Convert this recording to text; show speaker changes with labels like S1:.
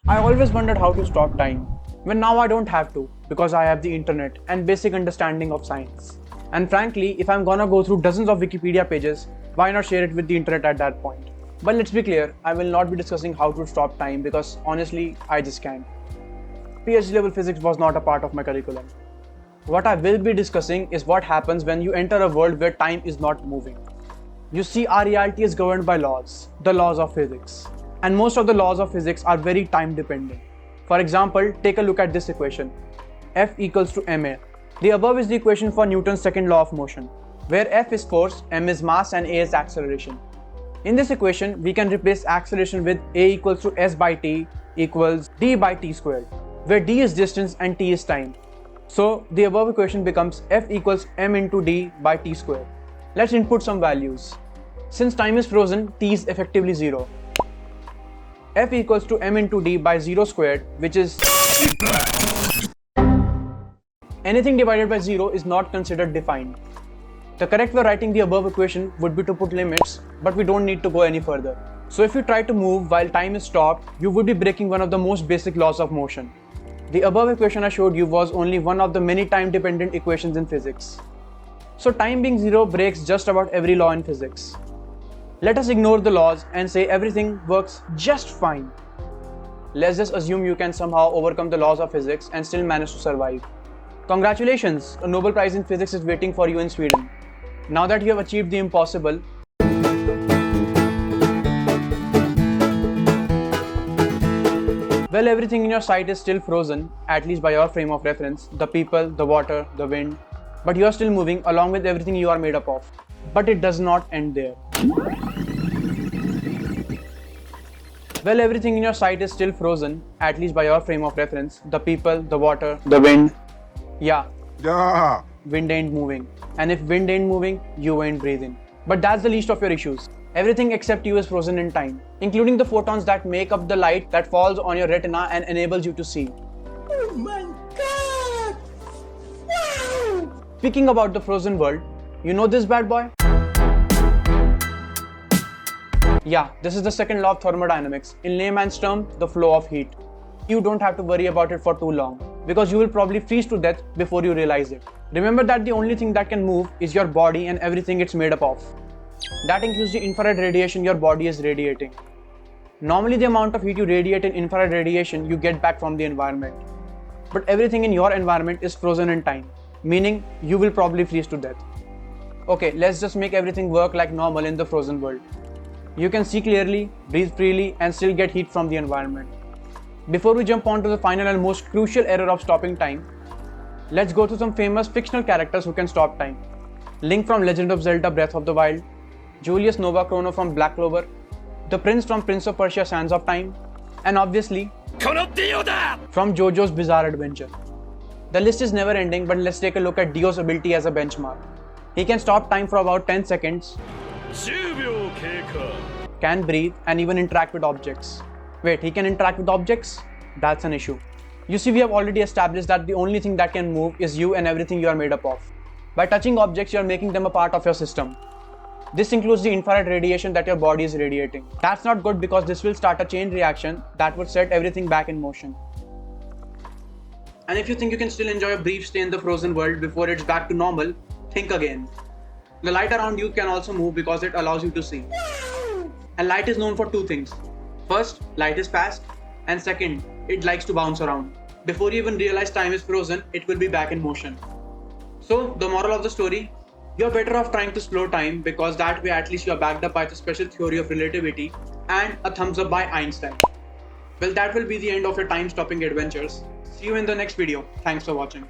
S1: I always wondered how to stop time, when now I don't have to because I have the internet and basic understanding of science. And frankly, if I'm gonna go through dozens of Wikipedia pages, why not share it with the internet at that point? But let's be clear, I will not be discussing how to stop time because honestly, I just can't. PhD level physics was not a part of my curriculum. What I will be discussing is what happens when you enter a world where time is not moving. You see, our reality is governed by laws, the laws of physics. And most of the laws of physics are very time dependent. For example, take a look at this equation. F equals to ma. The above is the equation for Newton's second law of motion, where F is force, m is mass and a is acceleration. In this equation, we can replace acceleration with a equals to s by t equals d by t squared, where d is distance and t is time. So the above equation becomes F equals m into d by t squared. Let's input some values. Since time is frozen, t is effectively 0. F equals to m into d by 0 squared, which is anything divided by 0 is not considered defined. The correct way of writing the above equation would be to put limits, but we don't need to go any further. So if you try to move while time is stopped, you would be breaking one of the most basic laws of motion. The above equation I showed you was only one of the many time-dependent equations in physics. So time being 0 breaks just about every law in physics. Let us ignore the laws and say everything works just fine. Let's just assume you can somehow overcome the laws of physics and still manage to survive. Congratulations, a Nobel Prize in Physics is waiting for you in Sweden. Now that you have achieved the impossible, well, everything in your sight is still frozen, at least by your frame of reference, the people, the water, the wind, but you are still moving along with everything you are made up of. But it does not end there. Well, everything in your sight is still frozen, at least by your frame of reference, the people, the water, the wind. Yeah. Wind ain't moving. And if wind ain't moving, you ain't breathing. But that's the least of your issues. Everything except you is frozen in time, including the photons that make up the light that falls on your retina and enables you to see.
S2: Oh my god! Wow!
S1: Speaking about the frozen world, you know this bad boy? Yeah, this is the second law of thermodynamics. In layman's term, the flow of heat. You don't have to worry about it for too long, because you will probably freeze to death before you realize it. Remember that the only thing that can move is your body and everything it's made up of. That includes the infrared radiation your body is radiating. Normally the amount of heat you radiate in infrared radiation you get back from the environment. But everything in your environment is frozen in time, meaning you will probably freeze to death. Okay, let's just make everything work like normal in the frozen world. You can see clearly, breathe freely and still get heat from the environment. Before we jump on to the final and most crucial error of stopping time, let's go to some famous fictional characters who can stop time. Link from Legend of Zelda Breath of the Wild, Julius Nova Chrono from Black Clover, the Prince from Prince of Persia Sands of Time, and obviously from JoJo's Bizarre Adventure. The list is never ending, but let's take a look at Dio's ability as a benchmark. He can stop time for about 10 seconds, can breathe and even interact with objects. Wait, he can interact with objects? That's an issue. You see, we have already established that the only thing that can move is you and everything you are made up of. By touching objects, you are making them a part of your system. This includes the infrared radiation that your body is radiating. That's not good because this will start a chain reaction that would set everything back in motion. And if you think you can still enjoy a brief stay in the frozen world before it's back to normal, think again. The light around you can also move because it allows you to see. And light is known for two things. First, light is fast, and second, it likes to bounce around. Before you even realize time is frozen, it will be back in motion. So, the moral of the story, you're better off trying to slow time because that way at least you're backed up by the special theory of relativity and a thumbs up by Einstein. Well, that will be the end of your time-stopping adventures. See you in the next video. Thanks for watching.